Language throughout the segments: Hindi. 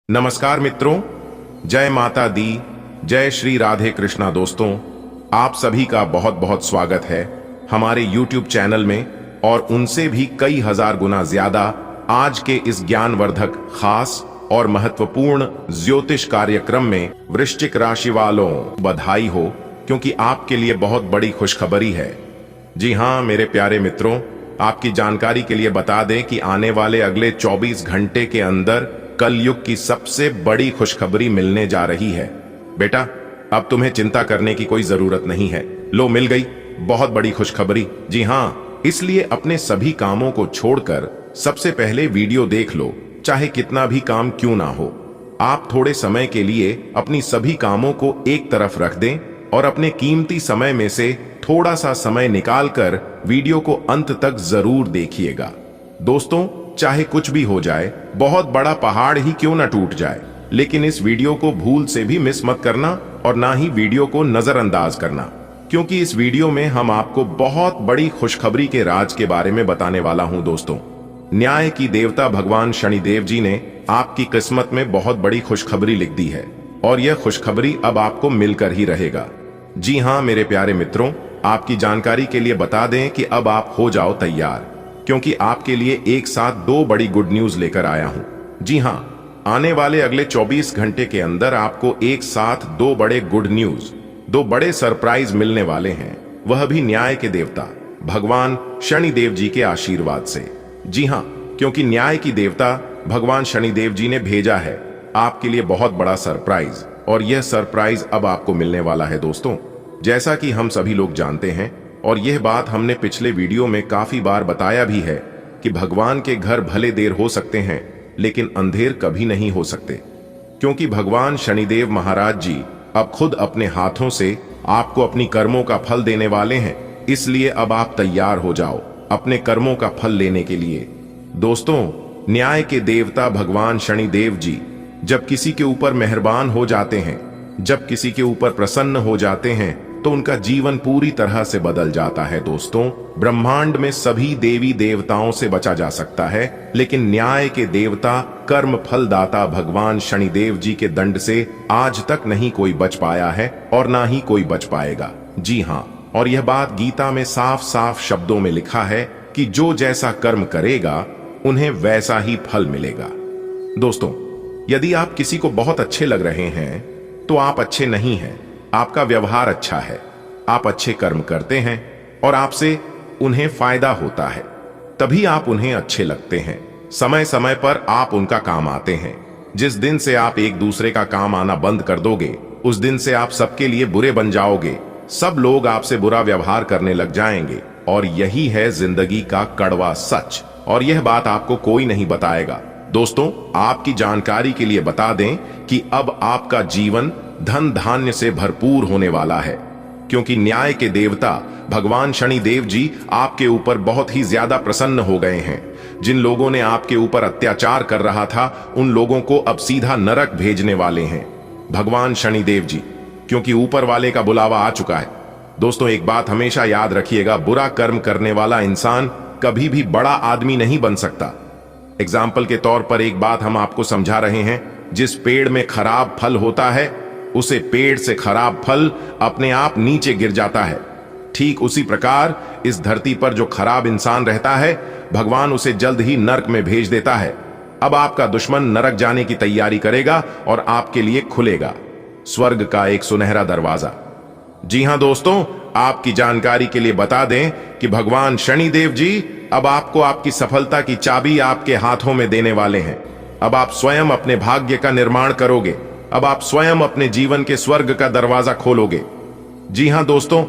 नमस्कार मित्रों, जय माता दी, जय श्री राधे कृष्णा। दोस्तों, आप सभी का बहुत बहुत स्वागत है हमारे YouTube चैनल में और उनसे भी कई हजार गुना ज्यादा आज के इस ज्ञानवर्धक, खास और महत्वपूर्ण ज्योतिष कार्यक्रम में। वृश्चिक राशि वालों, बधाई हो, क्योंकि आपके लिए बहुत बड़ी खुशखबरी है। जी हाँ मेरे प्यारे मित्रों, आपकी जानकारी के लिए बता दें कि आने वाले अगले 24 घंटे के अंदर कलयुग की सबसे बड़ी खुशखबरी मिलने जा रही है। बेटा, अब तुम्हें चिंता करने की कोई जरूरत नहीं है। लो, मिल गई बहुत बड़ी खुशखबरी। जी हाँ, इसलिए अपने सभी कामों को छोड़कर सबसे पहले वीडियो देख लो, चाहे कितना भी काम क्यों ना हो। आप थोड़े समय के लिए अपनी सभी कामों को एक तरफ रख दें और अपने कीमती समय में से थोड़ा सा समय निकालकर वीडियो को अंत तक जरूर देखिएगा। दोस्तों, चाहे कुछ भी हो जाए, बहुत बड़ा पहाड़ ही क्यों ना टूट जाए, लेकिन इस वीडियो को भूल से भी मिस मत करना और ना ही वीडियो को नजरअंदाज करना, क्योंकि इस वीडियो में हम आपको बहुत बड़ी खुशखबरी के राज के बारे में बताने वाला हूं। दोस्तों, न्याय की देवता भगवान शनिदेव जी ने आपकी किस्मत में बहुत बड़ी खुशखबरी लिख दी है और यह खुशखबरी अब आपको मिलकर ही रहेगा। जी हाँ मेरे प्यारे मित्रों, आपकी जानकारी के लिए बता दें कि अब आप हो जाओ तैयार, क्योंकि आपके लिए एक साथ दो बड़ी गुड न्यूज लेकर आया हूं। जी हां, आने वाले अगले 24 घंटे के अंदर आपको एक साथ दो बड़े गुड न्यूज, दो बड़े सरप्राइज मिलने वाले हैं, वह भी न्याय के देवता भगवान शनिदेव जी के आशीर्वाद से। जी हां, क्योंकि न्याय की देवता भगवान शनिदेव जी ने भेजा है आपके लिए बहुत बड़ा सरप्राइज, और यह सरप्राइज अब आपको मिलने वाला है। दोस्तों, जैसा कि हम सभी लोग जानते हैं और यह बात हमने पिछले वीडियो में काफी बार बताया भी है कि भगवान के घर भले देर हो सकते हैं, लेकिन अंधेर कभी नहीं हो सकते, क्योंकि भगवान शनिदेव महाराज जी अब खुद अपने हाथों से आपको अपनी कर्मों का फल देने वाले हैं। इसलिए अब आप तैयार हो जाओ अपने कर्मों का फल लेने के लिए। दोस्तों, न्याय के देवता भगवान शनिदेव जी जब किसी के ऊपर मेहरबान हो जाते हैं, जब किसी के ऊपर प्रसन्न हो जाते हैं, तो उनका जीवन पूरी तरह से बदल जाता है। दोस्तों, ब्रह्मांड में सभी देवी देवताओं से बचा जा सकता है, लेकिन न्याय के देवता, कर्म फलदाता भगवान शनिदेव जी के दंड से आज तक नहीं कोई बच पाया है और ना ही कोई बच पाएगा। जी हाँ, और यह बात गीता में साफ साफ शब्दों में लिखा है कि जो जैसा कर्म करेगा उन्हें वैसा ही फल मिलेगा। दोस्तों, यदि आप किसी को बहुत अच्छे लग रहे हैं तो आप अच्छे नहीं हैं। आपका व्यवहार अच्छा है, आप अच्छे कर्म करते हैं और आपसे उन्हें फायदा होता है, तभी आप उन्हें अच्छे लगते हैं। समय समय पर आप उनका काम आते हैं। जिस दिन से आप एक दूसरे का काम आना बंद कर दोगे, उस दिन से आप सबके लिए बुरे बन जाओगे। सब लोग आपसे बुरा व्यवहार करने लग जाएंगे और यही है जिंदगी का कड़वा सच, और यह बात आपको कोई नहीं बताएगा। दोस्तों, आपकी जानकारी के लिए बता दें कि अब आपका जीवन धन धान्य से भरपूर होने वाला है, क्योंकि न्याय के देवता भगवान शनिदेव जी आपके ऊपर बहुत ही ज्यादा प्रसन्न हो गए हैं। जिन लोगों ने आपके ऊपर अत्याचार कर रहा था, उन लोगों को अब सीधा नरक भेजने वाले हैं भगवान शनिदेव जी, क्योंकि ऊपर वाले का बुलावा आ चुका है। दोस्तों, एक बात हमेशा याद रखिएगा, बुरा कर्म करने वाला इंसान कभी भी बड़ा आदमी नहीं बन सकता। एग्जाम्पल के तौर पर एक बात हम आपको समझा रहे हैं, जिस पेड़ में खराब फल होता है, उसे पेड़ से खराब फल अपने आप नीचे गिर जाता है। ठीक उसी प्रकार इस धरती पर जो खराब इंसान रहता है, भगवान उसे जल्द ही नरक में भेज देता है। अब आपका दुश्मन नरक जाने की तैयारी करेगा और आपके लिए खुलेगा स्वर्ग का एक सुनहरा दरवाजा। जी हां दोस्तों, आपकी जानकारी के लिए बता दें कि भगवान शनिदेव जी अब आपको आपकी सफलता की चाबी आपके हाथों में देने वाले हैं। अब आप स्वयं अपने भाग्य का निर्माण करोगे। अब आप स्वयं अपने जीवन के स्वर्ग का दरवाजा खोलोगे। जी हां दोस्तों,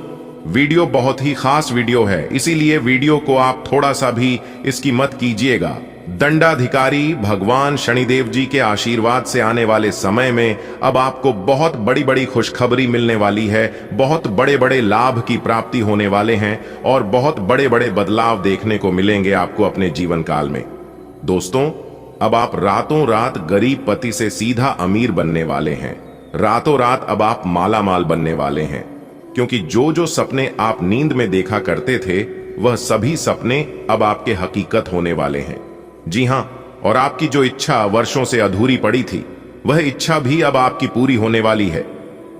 वीडियो बहुत ही खास वीडियो है, इसीलिए वीडियो को आप थोड़ा सा भी इसकी मत कीजिएगा। दंडाधिकारी भगवान शनिदेव जी के आशीर्वाद से आने वाले समय में अब आपको बहुत बड़ी बड़ी खुशखबरी मिलने वाली है, बहुत बड़े बड़े लाभ की प्राप्ति होने वाले हैं और बहुत बड़े बड़े बदलाव देखने को मिलेंगे आपको अपने जीवन काल में। दोस्तों, अब आप रातों रात गरीब पति से सीधा अमीर बनने वाले हैं। रातों रात अब आप माला माल बनने वाले हैं, क्योंकि जो जो सपने आप नींद में देखा करते थे, वह सभी सपने अब आपके हकीकत होने वाले हैं। जी हां, और आपकी जो इच्छा वर्षों से अधूरी पड़ी थी, वह इच्छा भी अब आपकी पूरी होने वाली है।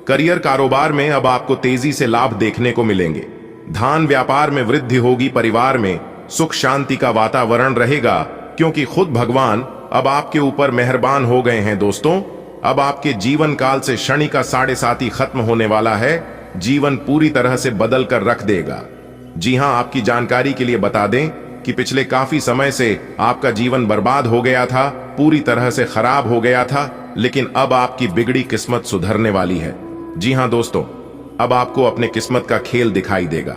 करियर कारोबार में अब आपको तेजी से लाभ देखने को मिलेंगे। धान व्यापार में वृद्धि होगी। परिवार में सुख शांति का वातावरण रहेगा, क्योंकि खुद भगवान अब आपके ऊपर मेहरबान हो गए हैं। दोस्तों, अब आपके जीवन काल से शनि का 7.5 खत्म होने वाला है। जीवन पूरी तरह से बदल कर रख देगा। जी हां, आपकी जानकारी के लिए बता दें कि पिछले काफी समय से आपका जीवन बर्बाद हो गया था, पूरी तरह से खराब हो गया था, लेकिन अब आपकी बिगड़ी किस्मत सुधरने वाली है। जी हां दोस्तों, अब आपको अपने किस्मत का खेल दिखाई देगा।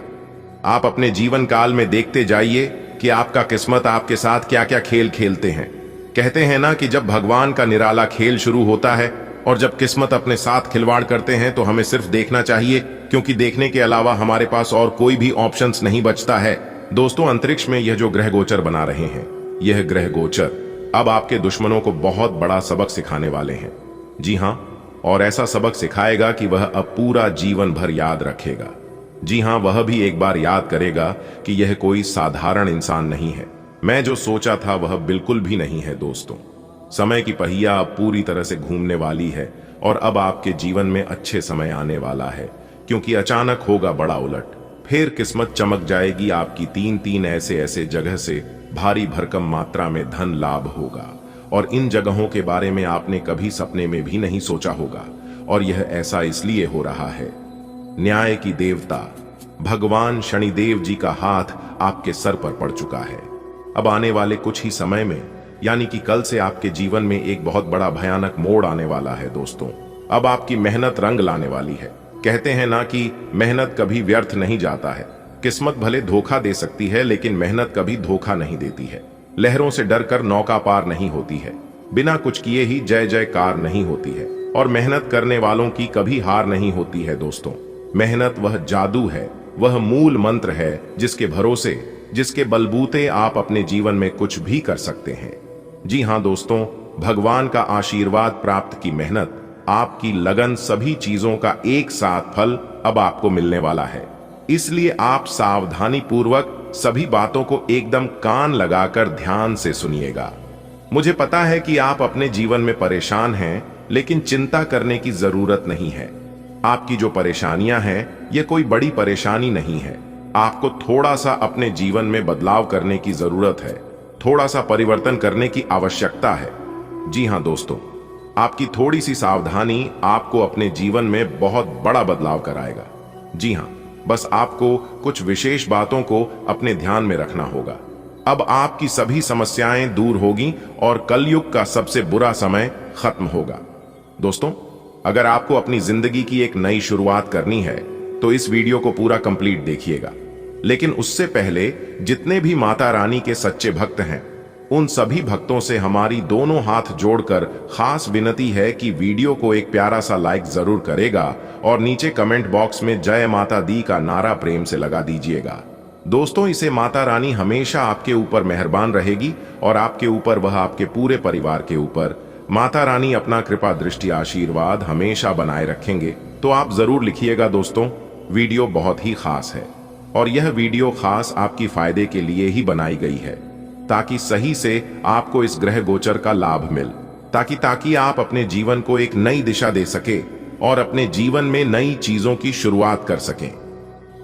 आप अपने जीवन काल में देखते जाइए कि आपका किस्मत आपके साथ क्या क्या खेल खेलते हैं। कहते हैं ना कि जब भगवान का निराला खेल शुरू होता है और जब किस्मत अपने साथ खिलवाड़ करते हैं तो हमें सिर्फ देखना चाहिए, क्योंकि देखने के अलावा हमारे पास और कोई भी ऑप्शंस नहीं बचता है। दोस्तों, अंतरिक्ष में यह जो ग्रह गोचर बना रहे हैं, यह ग्रह गोचर अब आपके दुश्मनों को बहुत बड़ा सबक सिखाने वाले हैं। जी हां, और ऐसा सबक सिखाएगा कि वह अब पूरा जीवन भर याद रखेगा। जी हां, वह भी एक बार याद करेगा कि यह कोई साधारण इंसान नहीं है। मैं जो सोचा था वह बिल्कुल भी नहीं है। दोस्तों, समय की पहिया अब पूरी तरह से घूमने वाली है और अब आपके जीवन में अच्छे समय आने वाला है, क्योंकि अचानक होगा बड़ा उलट। फिर किस्मत चमक जाएगी आपकी। तीन ऐसे जगह से भारी भरकम मात्रा में धन लाभ होगा, और इन जगहों के बारे में आपने कभी सपने में भी नहीं सोचा होगा। और यह ऐसा इसलिए हो रहा है, न्याय की देवता भगवान शनिदेव जी का हाथ आपके सर पर पड़ चुका है। अब आने वाले कुछ ही समय में, यानी कि कल से, आपके जीवन में एक बहुत बड़ा भयानक मोड़ आने वाला है। दोस्तों, अब आपकी मेहनत रंग लाने वाली है। कहते हैं ना कि मेहनत कभी व्यर्थ नहीं जाता है। किस्मत भले धोखा दे सकती है, लेकिन मेहनत कभी धोखा नहीं देती है। लहरों से डरकर नौका पार नहीं होती है। बिना कुछ किए ही जय जयकार नहीं होती है, और मेहनत करने वालों की कभी हार नहीं होती है। दोस्तों, मेहनत वह जादू है, वह मूल मंत्र है जिसके भरोसे, जिसके बलबूते आप अपने जीवन में कुछ भी कर सकते हैं। जी हां दोस्तों, भगवान का आशीर्वाद प्राप्त की मेहनत, आपकी लगन, सभी चीजों का एक साथ फल अब आपको मिलने वाला है। इसलिए आप सावधानी पूर्वक सभी बातों को एकदम कान लगाकर ध्यान से सुनिएगा। मुझे पता है कि आप अपने जीवन में परेशान हैं, लेकिन चिंता करने की जरूरत नहीं है। आपकी जो परेशानियां हैं, ये कोई बड़ी परेशानी नहीं है। आपको थोड़ा सा अपने जीवन में बदलाव करने की जरूरत है, थोड़ा सा परिवर्तन करने की आवश्यकता है। जी हां दोस्तों, आपकी थोड़ी सी सावधानी आपको अपने जीवन में बहुत बड़ा बदलाव कराएगा। जी हां, बस आपको कुछ विशेष बातों को अपने ध्यान में रखना होगा। अब आपकी सभी समस्याएं दूर होगी और कलयुग का सबसे बुरा समय खत्म होगा। दोस्तों, अगर आपको अपनी जिंदगी की एक नई शुरुआत करनी है तो इस वीडियो को पूरा कंप्लीट देखिएगा। लेकिन उससे पहले जितने भी माता रानी के सच्चे भक्त हैं, उन सभी भक्तों से हमारी दोनों हाथ जोड़कर खास विनती है कि वीडियो को एक प्यारा सा लाइक जरूर करेगा और नीचे कमेंट बॉक्स में जय माता दी का नारा प्रेम से लगा दीजिएगा। दोस्तों, इसे माता रानी हमेशा आपके ऊपर मेहरबान रहेगी और आपके ऊपर, वह आपके पूरे परिवार के ऊपर, माता रानी अपना कृपा दृष्टि आशीर्वाद हमेशा बनाए रखेंगे। तो आप जरूर लिखिएगा। दोस्तों, वीडियो बहुत ही खास है और यह वीडियो खास आपकी फायदे के लिए ही बनाई गई है, ताकि सही से आपको इस ग्रह गोचर का लाभ मिल, ताकि आप अपने जीवन को एक नई दिशा दे सके और अपने जीवन में नई चीजों की शुरुआत कर सकें।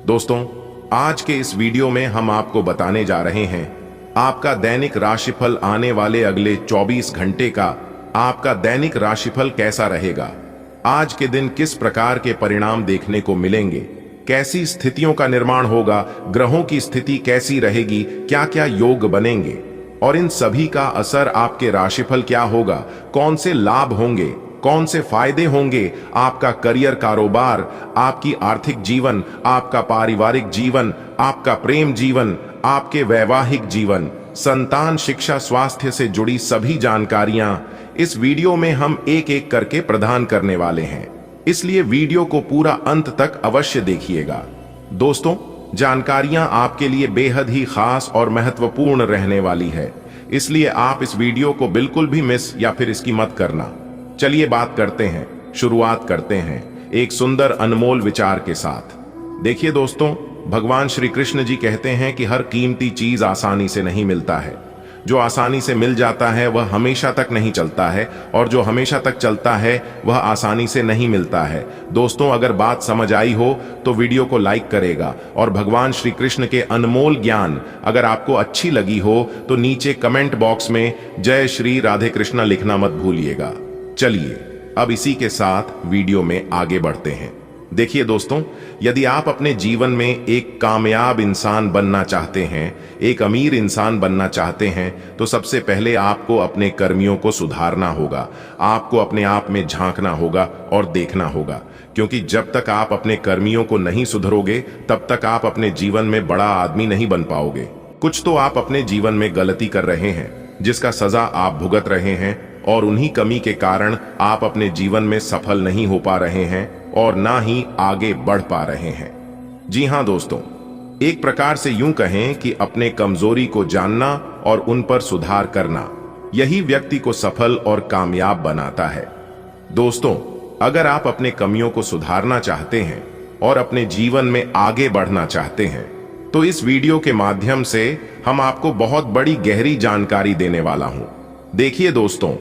दोस्तों, आज के इस वीडियो में हम आपको बताने जा रहे हैं आपका दैनिक राशिफल। आने वाले अगले 24 घंटे का आपका दैनिक राशिफल कैसा रहेगा, आज के दिन किस प्रकार के परिणाम देखने को मिलेंगे, कैसी स्थितियों का निर्माण होगा, ग्रहों की स्थिति कैसी रहेगी, क्या क्या योग बनेंगे और इन सभी का असर आपके राशिफल क्या होगा, कौन से लाभ होंगे, कौन से फायदे होंगे, आपका करियर कारोबार, आपकी आर्थिक जीवन, आपका पारिवारिक जीवन, आपका प्रेम जीवन, आपके वैवाहिक जीवन, संतान, शिक्षा, स्वास्थ्य से जुड़ी सभी जानकारियां इस वीडियो में हम एक एक करके प्रदान करने वाले हैं। इसलिए वीडियो को पूरा अंत तक अवश्य देखिएगा। दोस्तों, जानकारियां आपके लिए बेहद ही खास और महत्वपूर्ण रहने वाली है, इसलिए आप इस वीडियो को बिल्कुल भी मिस या फिर इसकी मत करना। चलिए बात करते हैं, शुरुआत करते हैं एक सुंदर अनमोल विचार के साथ। देखिए दोस्तों, भगवान श्री कृष्ण जी कहते हैं कि हर कीमती चीज आसानी से नहीं मिलता है, जो आसानी से मिल जाता है वह हमेशा तक नहीं चलता है, और जो हमेशा तक चलता है वह आसानी से नहीं मिलता है। दोस्तों, अगर बात समझ आई हो तो वीडियो को लाइक करेगा, और भगवान श्री कृष्ण के अनमोल ज्ञान अगर आपको अच्छी लगी हो तो नीचे कमेंट बॉक्स में जय श्री राधे कृष्णा लिखना मत भूलिएगा। चलिए अब इसी के साथ वीडियो में आगे बढ़ते हैं। देखिए दोस्तों, यदि आप अपने जीवन में एक कामयाब इंसान बनना चाहते हैं, एक अमीर इंसान बनना चाहते हैं, तो सबसे पहले आपको अपने कर्मियों को सुधारना होगा। आपको अपने आप में झांकना होगा और देखना होगा, क्योंकि जब तक आप अपने कर्मियों को नहीं सुधरोगे तब तक आप अपने जीवन में बड़ा आदमी नहीं बन पाओगे। कुछ तो आप अपने जीवन में गलती कर रहे हैं जिसका सजा आप भुगत रहे हैं, और उन्हीं कमी के कारण आप अपने जीवन में सफल नहीं हो पा रहे हैं और ना ही आगे बढ़ पा रहे हैं। जी हां दोस्तों, एक प्रकार से यूं कहें कि अपने कमजोरी को जानना और उन पर सुधार करना, यही व्यक्ति को सफल और कामयाब बनाता है। दोस्तों, अगर आप अपने कमियों को सुधारना चाहते हैं और अपने जीवन में आगे बढ़ना चाहते हैं, तो इस वीडियो के माध्यम से हम आपको बहुत बड़ी गहरी जानकारी देने वाला हूं। देखिए दोस्तों,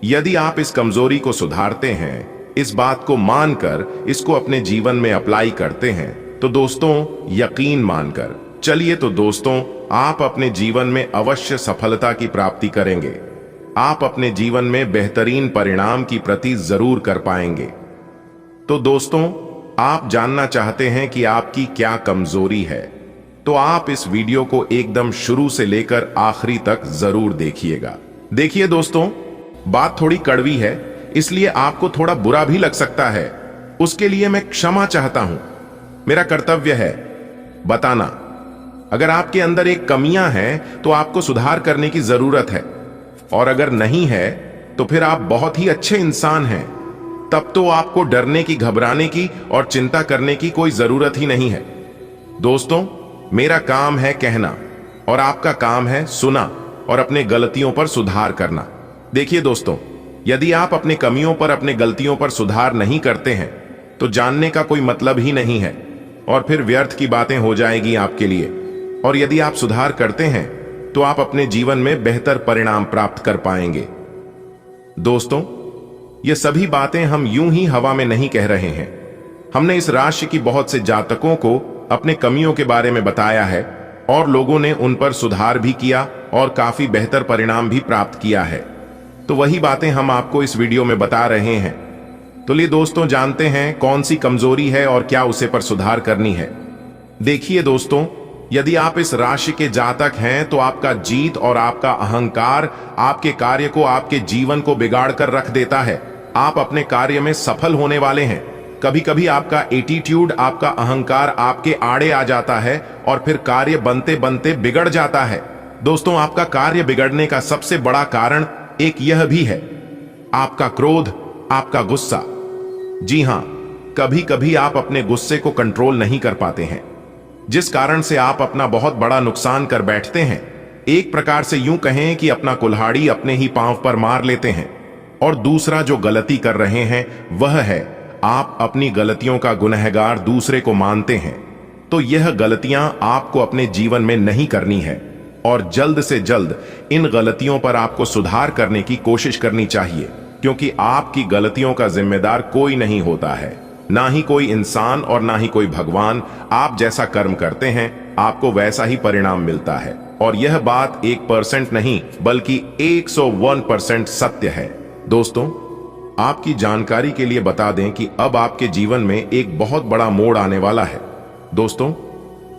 यदि आप इस कमजोरी को सुधारते हैं, इस बात को मानकर इसको अपने जीवन में अप्लाई करते हैं, तो दोस्तों यकीन मानकर चलिए तो दोस्तों, आप अपने जीवन में अवश्य सफलता की प्राप्ति करेंगे। आप अपने जीवन में बेहतरीन परिणाम की प्राप्ति जरूर कर पाएंगे। तो दोस्तों, आप जानना चाहते हैं कि आपकी क्या कमजोरी है, तो आप इस वीडियो को एकदम शुरू से लेकर आखिरी तक जरूर देखिएगा। देखिए दोस्तों, बात थोड़ी कड़वी है, इसलिए आपको थोड़ा बुरा भी लग सकता है। उसके लिए मैं क्षमा चाहता हूं। मेरा कर्तव्य है बताना। अगर आपके अंदर एक कमियां हैं तो आपको सुधार करने की जरूरत है, और अगर नहीं है तो फिर आप बहुत ही अच्छे इंसान हैं। तब तो आपको डरने की, घबराने की और चिंता करने की कोई जरूरत ही नहीं है। दोस्तों, मेरा काम है कहना और आपका काम है सुना और अपने गलतियों पर सुधार करना। देखिए दोस्तों, यदि आप अपने कमियों पर, अपने गलतियों पर सुधार नहीं करते हैं तो जानने का कोई मतलब ही नहीं है, और फिर व्यर्थ की बातें हो जाएगी आपके लिए। और यदि आप सुधार करते हैं तो आप अपने जीवन में बेहतर परिणाम प्राप्त कर पाएंगे। दोस्तों, ये सभी बातें हम यूं ही हवा में नहीं कह रहे हैं। हमने इस राशि की बहुत से जातकों को अपने कमियों के बारे में बताया है, और लोगों ने उन पर सुधार भी किया और काफी बेहतर परिणाम भी प्राप्त किया है। तो वही बातें हम आपको इस वीडियो में बता रहे हैं। तो लिए दोस्तों, जानते हैं कौन सी कमजोरी है और क्या उसे पर सुधार करनी है। देखिए दोस्तों, यदि आप इस राशि के जातक हैं तो आपका जीत और आपका अहंकार आपके कार्य को, आपके जीवन को बिगाड़ कर रख देता है। आप अपने कार्य में सफल होने वाले हैं। कभी कभी आपका एटीट्यूड, आपका अहंकार आपके आड़े आ जाता है और फिर कार्य बनते बनते बिगड़ जाता है। दोस्तों, आपका कार्य बिगड़ने का सबसे बड़ा कारण एक यह भी है, आपका क्रोध, आपका गुस्सा। जी हां, कभी कभी आप अपने गुस्से को कंट्रोल नहीं कर पाते हैं, जिस कारण से आप अपना बहुत बड़ा नुकसान कर बैठते हैं। एक प्रकार से यूं कहें कि अपना कुल्हाड़ी अपने ही पांव पर मार लेते हैं। और दूसरा जो गलती कर रहे हैं वह है, आप अपनी गलतियों का गुनहगार दूसरे को मानते हैं। तो यह गलतियां आपको अपने जीवन में नहीं करनी है, और जल्द से जल्द इन गलतियों पर आपको सुधार करने की कोशिश करनी चाहिए, क्योंकि आपकी गलतियों का जिम्मेदार कोई नहीं होता है, ना ही कोई इंसान और ना ही कोई भगवान। आप जैसा कर्म करते हैं आपको वैसा ही परिणाम मिलता है, और यह बात 1% नहीं बल्कि 101% सत्य है। दोस्तों, आपकी जानकारी के लिए बता दें कि अब आपके जीवन में एक बहुत बड़ा मोड़ आने वाला है। दोस्तों,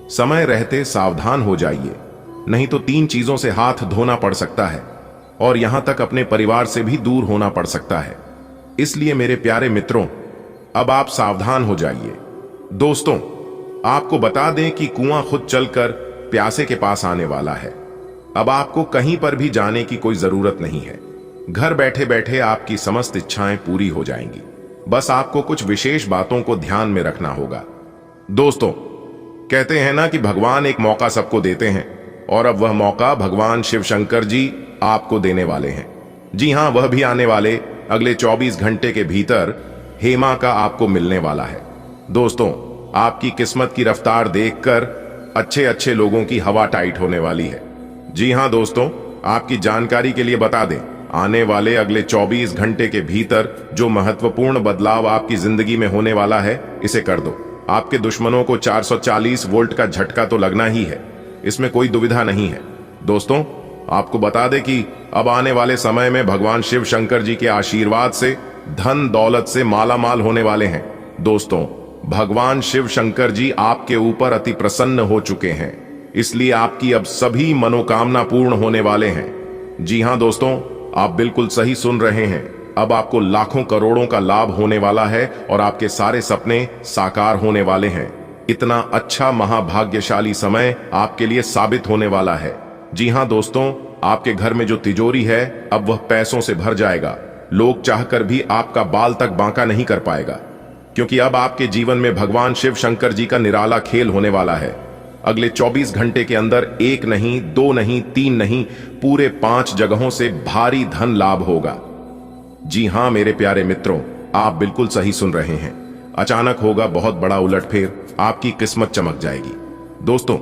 समय रहते सावधान हो जाइए, नहीं तो 3 चीजों से हाथ धोना पड़ सकता है, और यहां तक अपने परिवार से भी दूर होना पड़ सकता है। इसलिए मेरे प्यारे मित्रों, अब आप सावधान हो जाइए। दोस्तों, आपको बता दें कि कुआं खुद चलकर प्यासे के पास आने वाला है। अब आपको कहीं पर भी जाने की कोई जरूरत नहीं है। घर बैठे बैठे आपकी समस्त इच्छाएं पूरी हो जाएंगी। बस आपको कुछ विशेष बातों को ध्यान में रखना होगा। दोस्तों, कहते हैं ना कि भगवान एक मौका सबको देते हैं, और अब वह मौका भगवान शिव शंकर जी आपको देने वाले हैं। जी हां, वह भी आने वाले अगले 24 घंटे के भीतर हेमा का आपको मिलने वाला है। दोस्तों, आपकी किस्मत की रफ्तार देखकर अच्छे अच्छे लोगों की हवा टाइट होने वाली है। जी हां दोस्तों, आपकी जानकारी के लिए बता दें, आने वाले अगले 24 घंटे के भीतर जो महत्वपूर्ण बदलाव आपकी जिंदगी में होने वाला है, इसे कर दो। आपके दुश्मनों को 440 वोल्ट का झटका तो लगना ही है, इसमें कोई दुविधा नहीं है। दोस्तों, आपको बता दें कि अब आने वाले समय में भगवान शिव शंकर जी के आशीर्वाद से धन दौलत से मालामाल होने वाले हैं। दोस्तों, भगवान शिव शंकर जी आपके ऊपर अति प्रसन्न हो चुके हैं, इसलिए आपकी अब सभी मनोकामना पूर्ण होने वाले हैं। जी हां दोस्तों, आप बिल्कुल सही सुन रहे हैं। अब आपको लाखों करोड़ों का लाभ होने वाला है और आपके सारे सपने साकार होने वाले हैं। इतना अच्छा महाभाग्यशाली समय आपके लिए साबित होने वाला है। जी हां दोस्तों, आपके घर में जो तिजोरी है अब वह पैसों से भर जाएगा। लोग चाहकर भी आपका बाल तक बांका नहीं कर पाएगा, क्योंकि अब आपके जीवन में भगवान शिव शंकर जी का निराला खेल होने वाला है। अगले 24 घंटे के अंदर 1 नहीं, 2 नहीं, 3 नहीं, पूरे 5 जगहों से भारी धन लाभ होगा। जी हां मेरे प्यारे मित्रों, आप बिल्कुल सही सुन रहे हैं। अचानक होगा बहुत बड़ा उलटफेर, आपकी किस्मत चमक जाएगी। दोस्तों,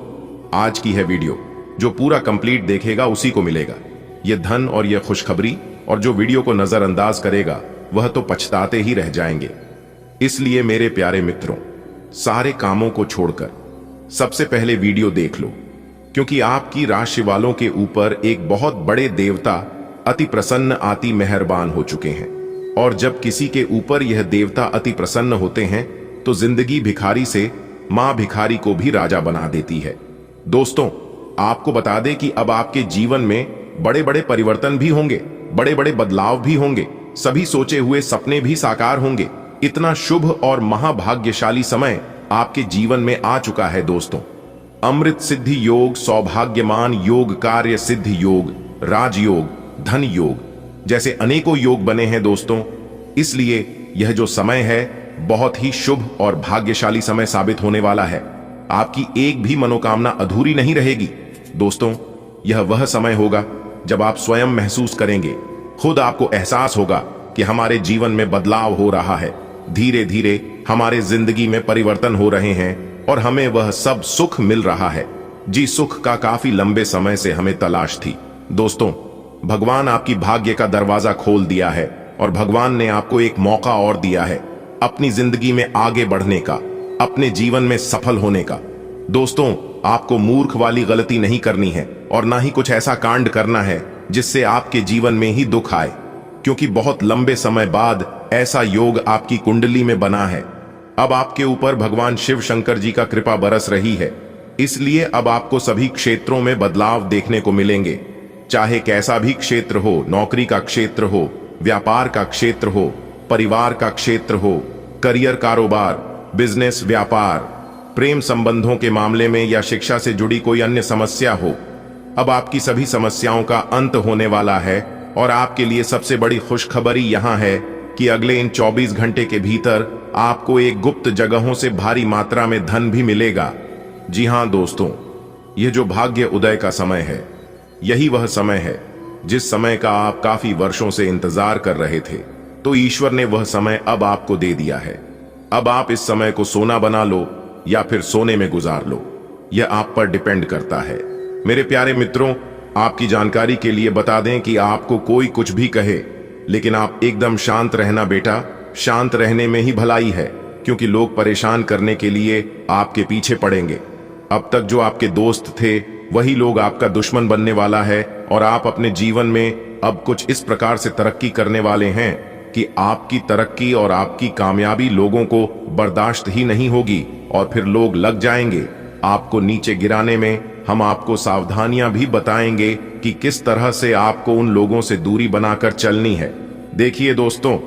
आज की है वीडियो, जो पूरा कंप्लीट देखेगा उसी को मिलेगा यह धन और यह खुशखबरी, और जो वीडियो को नजरअंदाज करेगा वह तो पछताते ही रह जाएंगे। इसलिए मेरे प्यारे मित्रों, सारे कामों को छोड़कर सबसे पहले वीडियो देख लो, क्योंकि आपकी राशि वालों के ऊपर एक बहुत बड़े देवता अति प्रसन्न अति मेहरबान हो चुके हैं। और जब किसी के ऊपर यह देवता अति प्रसन्न होते हैं तो जिंदगी भिखारी से मां भिखारी को भी राजा बना देती है। दोस्तों, आपको बता दें कि अब आपके जीवन में बड़े बड़े परिवर्तन भी होंगे, बड़े बड़े बदलाव भी होंगे, सभी सोचे हुए सपने भी साकार होंगे। इतना शुभ और महाभाग्यशाली समय आपके जीवन में आ चुका है। दोस्तों, अमृत सिद्धि योग, सौभाग्यमान योग, कार्य सिद्धि योग, राजयोग, धन योग जैसे अनेकों योग बने हैं। दोस्तों, इसलिए यह जो समय है बहुत ही शुभ और भाग्यशाली समय साबित होने वाला है। आपकी एक भी मनोकामना अधूरी नहीं रहेगी। दोस्तों, यह वह समय होगा जब आप स्वयं महसूस करेंगे, खुद आपको एहसास होगा कि हमारे जीवन में बदलाव हो रहा है। धीरे धीरे हमारे जिंदगी में परिवर्तन हो रहे हैं और हमें वह सब सुख मिल रहा है। जी, सुख का काफी लंबे समय से हमें तलाश थी। दोस्तों, भगवान आपकी भाग्य का दरवाजा खोल दिया है और भगवान ने आपको एक मौका और दिया है अपनी जिंदगी में आगे बढ़ने का, अपने जीवन में सफल होने का। दोस्तों, आपको मूर्ख वाली गलती नहीं करनी है और ना ही कुछ ऐसा कांड करना है जिससे आपके जीवन में ही दुख आए, क्योंकि बहुत लंबे समय बाद ऐसा योग आपकी कुंडली में बना है। अब आपके ऊपर भगवान शिव शंकर जी का कृपा बरस रही है, इसलिए अब आपको सभी क्षेत्रों में बदलाव देखने को मिलेंगे। चाहे कैसा भी क्षेत्र हो, नौकरी का क्षेत्र हो, व्यापार का क्षेत्र हो, परिवार का क्षेत्र हो, करियर, कारोबार, बिजनेस, व्यापार, प्रेम संबंधों के मामले में या शिक्षा से जुड़ी कोई अन्य समस्या हो, अब आपकी सभी समस्याओं का अंत होने वाला है। और आपके लिए सबसे बड़ी खुशखबरी यहां है कि अगले इन 24 घंटे के भीतर आपको एक गुप्त जगहों से भारी मात्रा में धन भी मिलेगा। जी हां दोस्तों, यह जो भाग्य उदय का समय है, यही वह समय है जिस समय का आप काफी वर्षों से इंतजार कर रहे थे। तो ईश्वर ने वह समय अब आपको दे दिया है। अब आप इस समय को सोना बना लो या फिर सोने में गुजार लो, यह आप पर डिपेंड करता है। मेरे प्यारे मित्रों, आपकी जानकारी के लिए बता दें कि आपको कोई कुछ भी कहे, लेकिन आप एकदम शांत रहना बेटा। शांत रहने में ही भलाई है, क्योंकि लोग परेशान करने के लिए आपके पीछे पड़ेंगे। अब तक जो आपके दोस्त थे वही लोग आपका दुश्मन बनने वाला है और आप अपने जीवन में अब कुछ इस प्रकार से तरक्की करने वाले हैं कि आपकी तरक्की और आपकी कामयाबी लोगों को बर्दाश्त ही नहीं होगी और फिर लोग लग जाएंगे आपको नीचे गिराने में। हम आपको सावधानियां भी बताएंगे कि किस तरह से आपको उन लोगों से दूरी बनाकर चलनी है। देखिए दोस्तों,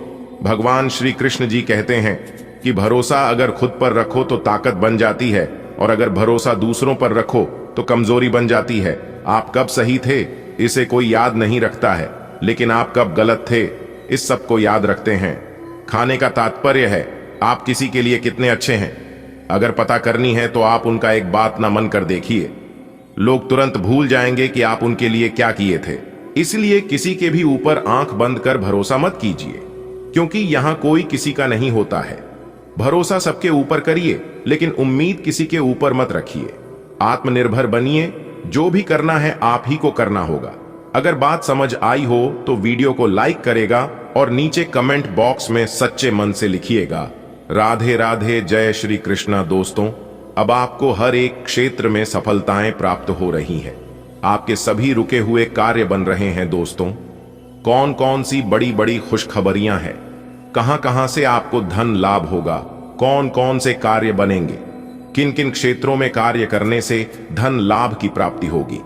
भगवान श्री कृष्ण जी कहते हैं कि भरोसा अगर खुद पर रखो तो ताकत बन जाती है, और अगर भरोसा दूसरों पर रखो तो कमजोरी बन जाती है। आप कब सही थे इसे कोई याद नहीं रखता है, लेकिन आप कब गलत थे इस सब को याद रखते हैं। खाने का तात्पर्य है आप किसी के लिए कितने अच्छे हैं। अगर पता करनी है तो आप उनका एक बात ना मन कर देखिए, लोग तुरंत भूल जाएंगे कि आप उनके लिए क्या किए थे। इसलिए किसी के भी ऊपर आंख बंद कर भरोसा मत कीजिए, क्योंकि यहां कोई किसी का नहीं होता है। भरोसा सबके ऊपर करिए, लेकिन उम्मीद किसी के ऊपर मत रखिए। आत्मनिर्भर बनिए, जो भी करना है आप ही को करना होगा। अगर बात समझ आई हो तो वीडियो को लाइक करेगा और नीचे कमेंट बॉक्स में सच्चे मन से लिखिएगा राधे राधे। जय श्री कृष्णा। दोस्तों, अब आपको हर एक क्षेत्र में सफलताएं प्राप्त हो रही हैं। आपके सभी रुके हुए कार्य बन रहे हैं। दोस्तों, कौन कौन सी बड़ी बड़ी खुशखबरियां हैं, कहां कहां से आपको धन लाभ होगा, कौन कौन से कार्य बनेंगे, किन किन क्षेत्रों में कार्य करने से धन लाभ की प्राप्ति होगी,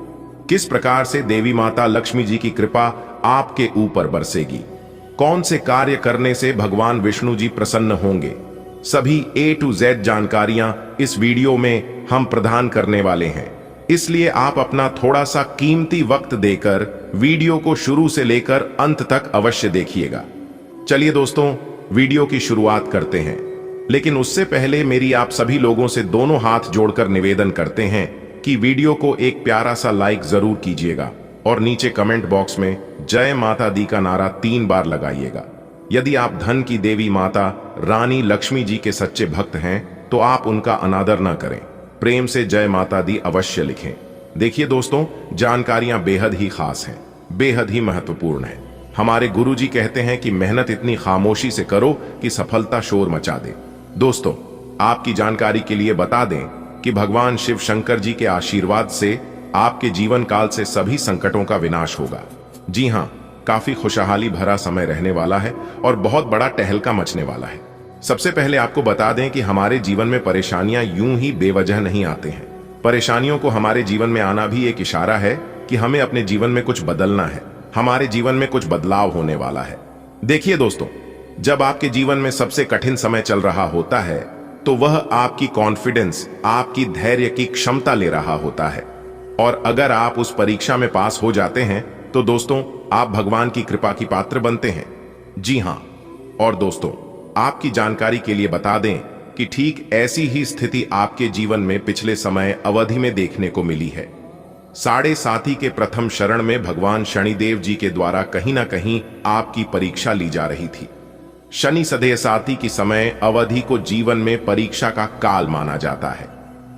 किस प्रकार से देवी माता लक्ष्मी जी की कृपा आपके ऊपर बरसेगी, कौन से कार्य करने से भगवान विष्णु जी प्रसन्न होंगे, सभी A to Z जानकारियां इस वीडियो में हम प्रदान करने वाले हैं। इसलिए आप अपना थोड़ा सा कीमती वक्त देकर वीडियो को शुरू से लेकर अंत तक अवश्य देखिएगा। चलिए दोस्तों, वीडियो की शुरुआत करते हैं, लेकिन उससे पहले मेरी आप सभी लोगों से दोनों हाथ जोड़कर निवेदन करते हैं कि वीडियो को एक प्यारा सा लाइक जरूर कीजिएगा और नीचे कमेंट बॉक्स में जय माता दी का नारा 3 बार लगाइएगा। यदि आप धन की देवी माता रानी लक्ष्मी जी के सच्चे भक्त हैं तो आप उनका अनादर न करें, प्रेम से जय माता दी अवश्य लिखें। देखिए दोस्तों, जानकारियां बेहद ही खास हैं, बेहद ही महत्वपूर्ण हैं। हमारे गुरुजी कहते हैं कि मेहनत इतनी खामोशी से करो कि सफलता शोर मचा दे। दोस्तों, आपकी जानकारी के लिए बता दें कि भगवान शिव शंकर जी के आशीर्वाद से आपके जीवन काल से सभी संकटों का विनाश होगा। जी हां, काफी खुशहाली भरा समय रहने वाला है और बहुत बड़ा टहलका मचने वाला है। सबसे पहले आपको बता दें कि हमारे जीवन में परेशानियां यूं ही बेवजह नहीं आते हैं। परेशानियों को हमारे जीवन में आना भी एक इशारा है कि हमें अपने जीवन में कुछ बदलना है, हमारे जीवन में कुछ बदलाव होने वाला है। देखिए दोस्तों, जब आपके जीवन में सबसे कठिन समय चल रहा होता है तो वह आपकी कॉन्फिडेंस, आपकी धैर्य की क्षमता ले रहा होता है, और अगर आप उस परीक्षा में पास हो जाते हैं तो दोस्तों आप भगवान की कृपा की पात्र बनते हैं। जी हां, और दोस्तों आपकी जानकारी के लिए बता दें कि ठीक ऐसी ही स्थिति आपके जीवन में पिछले समय अवधि में देखने को मिली है। साढ़े साथी के प्रथम शरण में भगवान शनिदेव जी के द्वारा कहीं ना कहीं आपकी परीक्षा ली जा रही थी। शनि सधे साथी की समय अवधि को जीवन में परीक्षा का काल माना जाता है,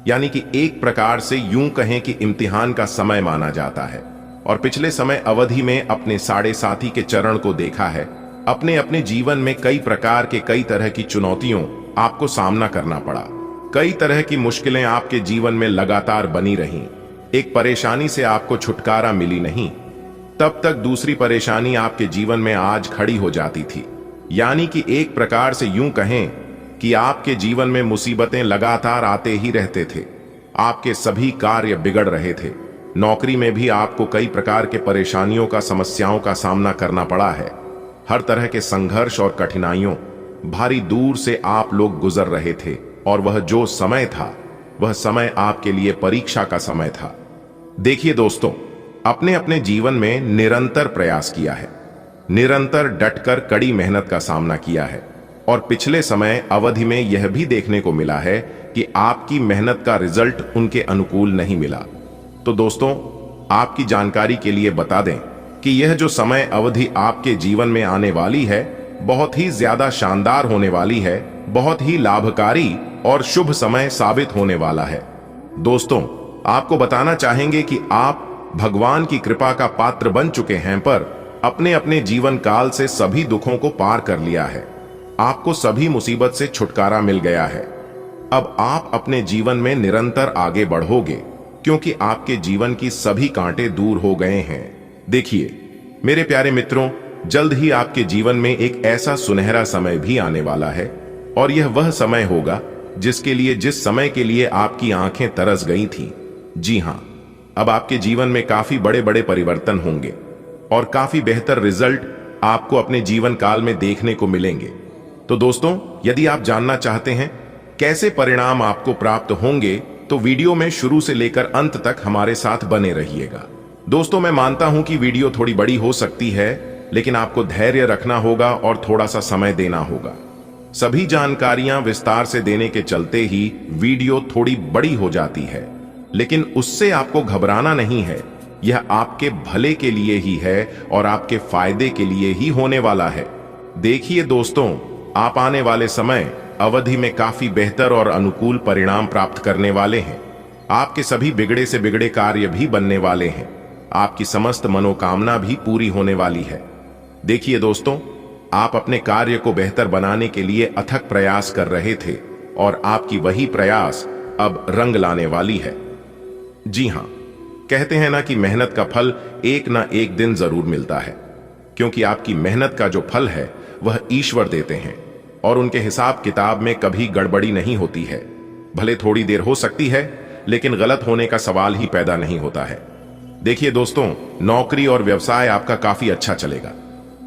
यानी कि एक प्रकार से यूं कहें कि इम्तिहान का समय माना जाता है। और पिछले समय अवधि में अपने साढ़े साथी के चरण को देखा है। अपने अपने जीवन में कई प्रकार के कई तरह की चुनौतियों आपको सामना करना पड़ा, कई तरह की मुश्किलें आपके जीवन में लगातार बनी रहीं। एक परेशानी से आपको छुटकारा मिली नहीं, तब तक दूसरी परेशानी आपके जीवन में आज खड़ी हो जाती थी। यानी कि एक प्रकार से यूं कहें कि आपके जीवन में मुसीबतें लगातार आते ही रहते थे। आपके सभी कार्य बिगड़ रहे थे। नौकरी में भी आपको कई प्रकार के परेशानियों का, समस्याओं का सामना करना पड़ा है। हर तरह के संघर्ष और कठिनाइयों भारी दूर से आप लोग गुजर रहे थे, और वह जो समय था वह समय आपके लिए परीक्षा का समय था। देखिए दोस्तों, अपने अपने जीवन में निरंतर प्रयास किया है, निरंतर डटकर कड़ी मेहनत का सामना किया है, और पिछले समय अवधि में यह भी देखने को मिला है कि आपकी मेहनत का रिजल्ट उनके अनुकूल नहीं मिला। तो दोस्तों, आपकी जानकारी के लिए बता दें कि यह जो समय अवधि आपके जीवन में आने वाली है बहुत ही ज्यादा शानदार होने वाली है, बहुत ही लाभकारी और शुभ समय साबित होने वाला है। दोस्तों, आपको बताना चाहेंगे कि आप भगवान की कृपा का पात्र बन चुके हैं, पर अपने अपने जीवन काल से सभी दुखों को पार कर लिया है। आपको सभी मुसीबत से छुटकारा मिल गया है। अब आप अपने जीवन में निरंतर आगे बढ़ोगे, क्योंकि आपके जीवन की सभी कांटे दूर हो गए हैं। देखिए मेरे प्यारे मित्रों, जल्द ही आपके जीवन में एक ऐसा सुनहरा समय भी आने वाला है, और यह वह समय होगा जिस समय के लिए आपकी आंखें तरस गई थी। जी हां, अब आपके जीवन में काफी बड़े बड़े परिवर्तन होंगे और काफी बेहतर रिजल्ट आपको अपने जीवन काल में देखने को मिलेंगे। तो दोस्तों, यदि आप जानना चाहते हैं कैसे परिणाम आपको प्राप्त होंगे तो वीडियो में शुरू से लेकर अंत तक हमारे साथ बने रहिएगा। दोस्तों, मैं मानता हूं कि वीडियो थोड़ी बड़ी हो सकती है, लेकिन आपको धैर्य रखना होगा और थोड़ा सा समय देना होगा। सभी जानकारियां विस्तार से देने के चलते ही वीडियो थोड़ी बड़ी हो जाती है, लेकिन उससे आपको घबराना नहीं है। यह आपके भले के लिए ही है और आपके फायदे के लिए ही होने वाला है। देखिए दोस्तों, आप आने वाले समय अवधि में काफी बेहतर और अनुकूल परिणाम प्राप्त करने वाले हैं। आपके सभी बिगड़े से बिगड़े कार्य भी बनने वाले हैं। आपकी समस्त मनोकामना भी पूरी होने वाली है। देखिए दोस्तों, आप अपने कार्य को बेहतर बनाने के लिए अथक प्रयास कर रहे थे और आपकी वही प्रयास अब रंग लाने वाली है। जी हां, कहते हैं ना कि मेहनत का फल एक ना एक दिन जरूर मिलता है, क्योंकि आपकी मेहनत का जो फल है वह ईश्वर देते हैं और उनके हिसाब किताब में कभी गड़बड़ी नहीं होती है। भले थोड़ी देर हो सकती है, लेकिन गलत होने का सवाल ही पैदा नहीं होता है। देखिए दोस्तों, नौकरी और व्यवसाय आपका काफी अच्छा चलेगा।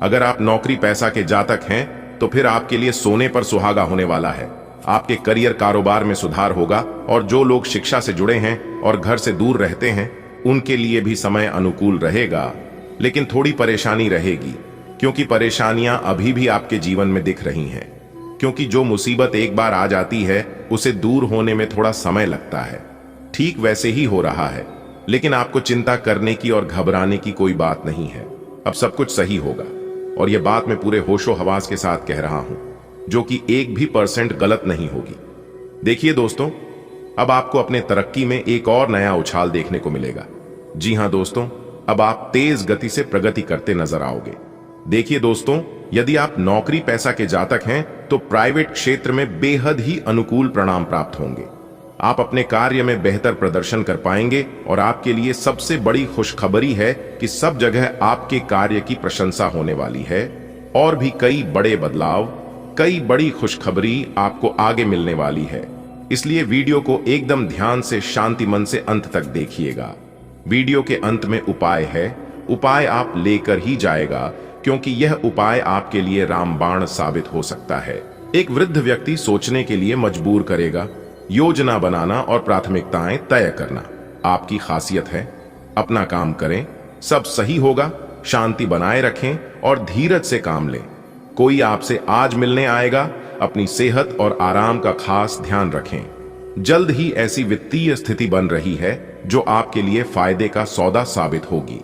अगर आप नौकरी पैसा के जातक हैं तो फिर आपके लिए सोने पर सुहागा होने वाला है। आपके करियर कारोबार में सुधार होगा और जो लोग शिक्षा से जुड़े हैं और घर से दूर रहते हैं उनके लिए भी समय अनुकूल रहेगा, लेकिन थोड़ी परेशानी रहेगी, क्योंकि परेशानियां अभी भी आपके जीवन में दिख रही हैं। क्योंकि जो मुसीबत एक बार आ जाती है उसे दूर होने में थोड़ा समय लगता है। ठीक वैसे ही हो रहा है, लेकिन आपको चिंता करने की और घबराने की कोई बात नहीं है। अब सब कुछ सही होगा और यह बात मैं पूरे होशो हवास के साथ कह रहा हूं, जो कि 1% गलत नहीं होगी। देखिए दोस्तों, अब आपको अपने तरक्की में एक और नया उछाल देखने को मिलेगा। जी हां दोस्तों, अब आप तेज गति से प्रगति करते नजर आओगे। देखिए दोस्तों, यदि आप नौकरी पैसा के जातक हैं तो प्राइवेट क्षेत्र में बेहद ही अनुकूल परिणाम प्राप्त होंगे। आप अपने कार्य में बेहतर प्रदर्शन कर पाएंगे और आपके लिए सबसे बड़ी खुशखबरी है कि सब जगह आपके कार्य की प्रशंसा होने वाली है और भी कई बड़े बदलाव, कई बड़ी खुशखबरी आपको आगे मिलने वाली है। इसलिए वीडियो को एकदम ध्यान से शांति मन से अंत तक देखिएगा। वीडियो के अंत में उपाय है, उपाय आप लेकर ही जाएगा, क्योंकि यह उपाय आपके लिए रामबाण साबित हो सकता है। एक वृद्ध व्यक्ति सोचने के लिए मजबूर करेगा। योजना बनाना और प्राथमिकताएं तय करना आपकी खासियत है। अपना काम करें, सब सही होगा। शांति बनाए रखें और धीरज से काम लें। कोई आपसे आज मिलने आएगा। अपनी सेहत और आराम का खास ध्यान रखें। जल्द ही ऐसी वित्तीय स्थिति बन रही है जो आपके लिए फायदे का सौदा साबित होगी।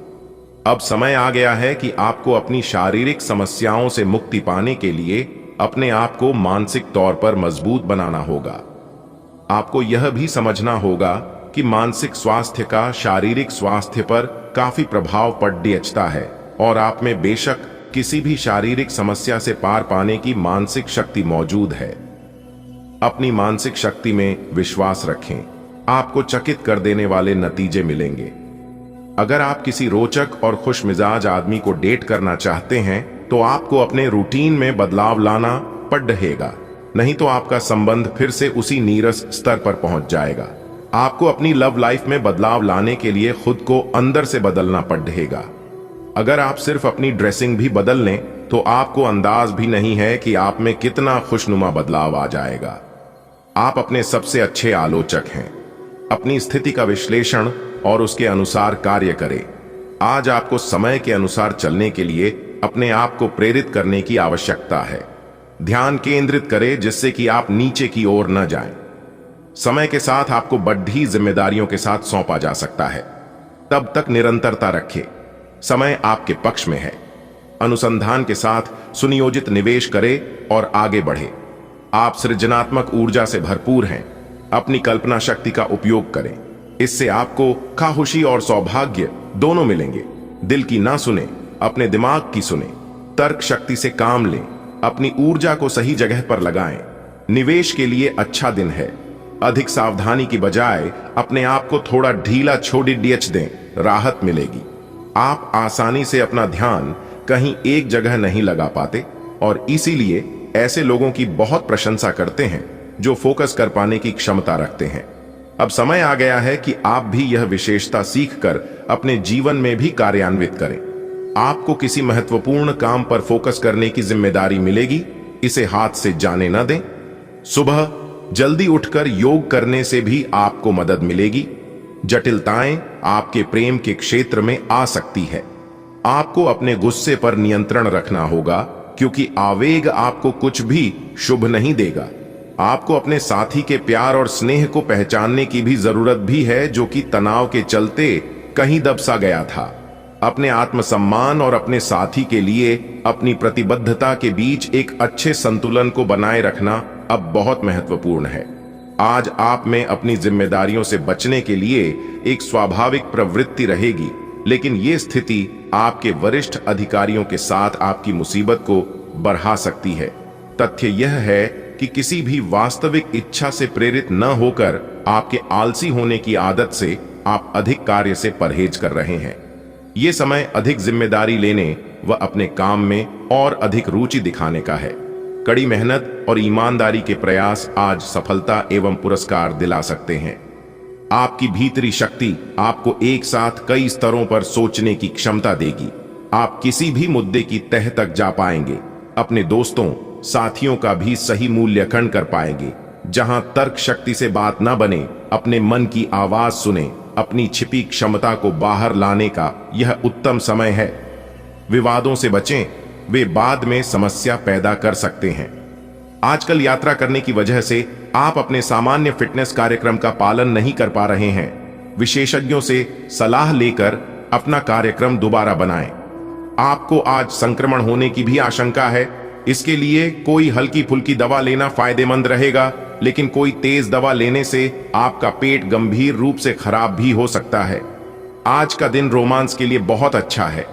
अब समय आ गया है कि आपको अपनी शारीरिक समस्याओं से मुक्ति पाने के लिए अपने आप को मानसिक तौर पर मजबूत बनाना होगा। आपको यह भी समझना होगा कि मानसिक स्वास्थ्य का शारीरिक स्वास्थ्य पर काफी प्रभाव पड़ता है और आप में बेशक किसी भी शारीरिक समस्या से पार पाने की मानसिक शक्ति मौजूद है। अपनी मानसिक शक्ति में विश्वास रखें। आपको चकित कर देने वाले नतीजे मिलेंगे। अगर आप किसी रोचक और खुशमिजाज आदमी को डेट करना चाहते हैं तो आपको अपने रूटीन में बदलाव लाना पड़ेगा, नहीं तो आपका संबंध फिर से उसी नीरस स्तर पर पहुंच जाएगा। आपको अपनी लव लाइफ में बदलाव लाने के लिए खुद को अंदर से बदलना पड़ेगा। अगर आप सिर्फ अपनी ड्रेसिंग भी बदल लें तो आपको अंदाज भी नहीं है कि आप में कितना खुशनुमा बदलाव आ जाएगा। आप अपने सबसे अच्छे आलोचक हैं। अपनी स्थिति का विश्लेषण और उसके अनुसार कार्य करें। आज आपको समय के अनुसार चलने के लिए अपने आप को प्रेरित करने की आवश्यकता है। ध्यान केंद्रित करें जिससे कि आप नीचे की ओर न जाएं। समय के साथ आपको बड़ी जिम्मेदारियों के साथ सौंपा जा सकता है। तब तक निरंतरता रखें। समय आपके पक्ष में है। अनुसंधान के साथ सुनियोजित निवेश करें और आगे बढ़े। आप सृजनात्मक ऊर्जा से भरपूर हैं। अपनी कल्पना शक्ति का उपयोग करें। इससे आपको खामोशी और सौभाग्य दोनों मिलेंगे। दिल की ना सुने, अपने दिमाग की सुने। तर्क शक्ति से काम लें। अपनी ऊर्जा को सही जगह पर लगाएं। निवेश के लिए अच्छा दिन है। अधिक सावधानी की बजाय अपने आप को थोड़ा ढीला छोड़ दें, राहत मिलेगी। आप आसानी से अपना ध्यान कहीं एक जगह नहीं लगा पाते और इसीलिए ऐसे लोगों की बहुत प्रशंसा करते हैं जो फोकस कर पाने की क्षमता रखते हैं। अब समय आ गया है कि आप भी यह विशेषता सीखकर अपने जीवन में भी कार्यान्वित करें। आपको किसी महत्वपूर्ण काम पर फोकस करने की जिम्मेदारी मिलेगी। इसे हाथ से जाने न दें। सुबह जल्दी उठकर योग करने से भी आपको मदद मिलेगी। जटिलताएं आपके प्रेम के क्षेत्र में आ सकती है। आपको अपने गुस्से पर नियंत्रण रखना होगा, क्योंकि आवेग आपको कुछ भी शुभ नहीं देगा। आपको अपने साथी के प्यार और स्नेह को पहचानने की भी जरूरत भी है, जो कि तनाव के चलते कहीं दब सा गया था। अपने आत्मसम्मान और अपने साथी के लिए अपनी प्रतिबद्धता के बीच एक अच्छे संतुलन को बनाए रखना अब बहुत महत्वपूर्ण है। आज आप में अपनी जिम्मेदारियों से बचने के लिए एक स्वाभाविक प्रवृत्ति रहेगी लेकिन ये स्थिति आपके वरिष्ठ अधिकारियों के साथ आपकी मुसीबत को बढ़ा सकती है। तथ्य यह है कि किसी भी वास्तविक इच्छा से प्रेरित न होकर आपके आलसी होने की आदत से आप अधिक कार्य से परहेज कर रहे हैं। ये समय अधिक जिम्मेदारी लेने व अपने काम में और अधिक रुचि दिखाने का है। कड़ी मेहनत और ईमानदारी के प्रयास आज सफलता एवं पुरस्कार दिला सकते हैं। आपकी भीतरी शक्ति आपको एक साथ कई स्तरों पर सोचने की क्षमता देगी। आप किसी भी मुद्दे की तह तक जा पाएंगे, अपने दोस्तों साथियों का भी सही मूल्यांकन कर पाएंगे। जहां तर्क शक्ति से बात न बने, अपने मन की आवाज सुने, अपनी छिपी क्षमता को बाहर लाने का यह उत्तम समय है। विवादों से बचें, वे बाद में समस्या पैदा कर सकते हैं। आजकल यात्रा करने की वजह से आप अपने सामान्य फिटनेस कार्यक्रम का पालन नहीं कर पा रहे हैं। विशेषज्ञों से सलाह लेकर अपना कार्यक्रम दोबारा बनाएं। आपको आज संक्रमण होने की भी आशंका है। इसके लिए कोई हल्की फुल्की दवा लेना फायदेमंद रहेगा, लेकिन कोई तेज दवा लेने से आपका पेट गंभीर रूप से खराब भी हो सकता है। आज का दिन रोमांस के लिए बहुत अच्छा है।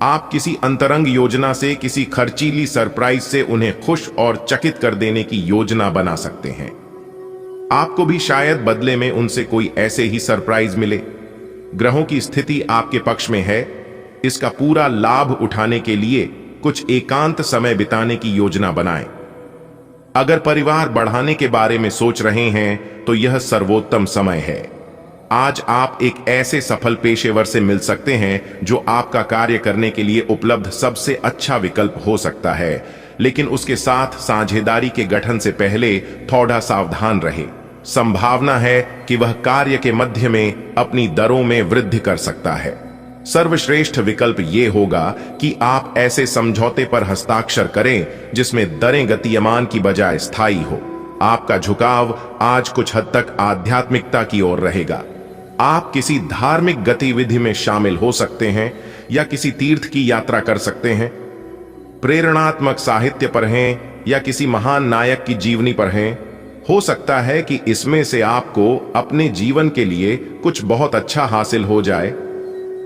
आप किसी अंतरंग योजना से, किसी खर्चीली सरप्राइज से उन्हें खुश और चकित कर देने की योजना बना सकते हैं। आपको भी शायद बदले में उनसे कोई ऐसे ही सरप्राइज मिले। ग्रहों की स्थिति आपके पक्ष में है। इसका पूरा लाभ उठाने के लिए कुछ एकांत समय बिताने की योजना बनाएं। अगर परिवार बढ़ाने के बारे में सोच रहे हैं तो यह सर्वोत्तम समय है। आज आप एक ऐसे सफल पेशेवर से मिल सकते हैं जो आपका कार्य करने के लिए उपलब्ध सबसे अच्छा विकल्प हो सकता है, लेकिन उसके साथ साझेदारी के गठन से पहले थोड़ा सावधान रहे। संभावना है कि वह कार्य के मध्य में अपनी दरों में वृद्धि कर सकता है। सर्वश्रेष्ठ विकल्प यह होगा कि आप ऐसे समझौते पर हस्ताक्षर करें जिसमें दरें गतिमान की बजाय स्थायी हो। आपका झुकाव आज कुछ हद तक आध्यात्मिकता की ओर रहेगा। आप किसी धार्मिक गतिविधि में शामिल हो सकते हैं या किसी तीर्थ की यात्रा कर सकते हैं। प्रेरणात्मक साहित्य पढ़ें या किसी महान नायक की जीवनी पढ़ें। हो सकता है कि इसमें से आपको अपने जीवन के लिए कुछ बहुत अच्छा हासिल हो जाए।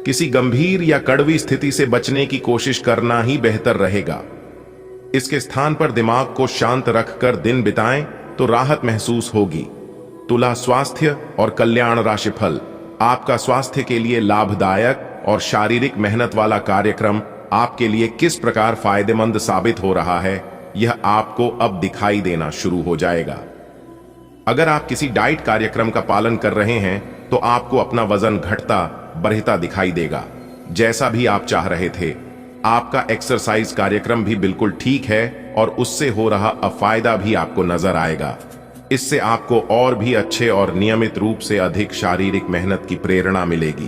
किसी गंभीर या कड़वी स्थिति से बचने की कोशिश करना ही बेहतर रहेगा। इसके स्थान पर दिमाग को शांत रखकर दिन बिताएं तो राहत महसूस होगी। तुला स्वास्थ्य और कल्याण राशिफल। आपका स्वास्थ्य के लिए लाभदायक और शारीरिक मेहनत वाला कार्यक्रम आपके लिए किस प्रकार फायदेमंद साबित हो रहा है, यह आपको अब दिखाई देना शुरू हो जाएगा। अगर आप किसी डाइट कार्यक्रम का पालन कर रहे हैं तो आपको अपना वजन घटता बढ़ता दिखाई देगा, जैसा भी आप चाह रहे थे। आपका एक्सरसाइज कार्यक्रम भी बिल्कुल ठीक है और उससे हो रहा अफायदा भी आपको नजर आएगा। इससे आपको और भी अच्छे और नियमित रूप से अधिक शारीरिक मेहनत की प्रेरणा मिलेगी।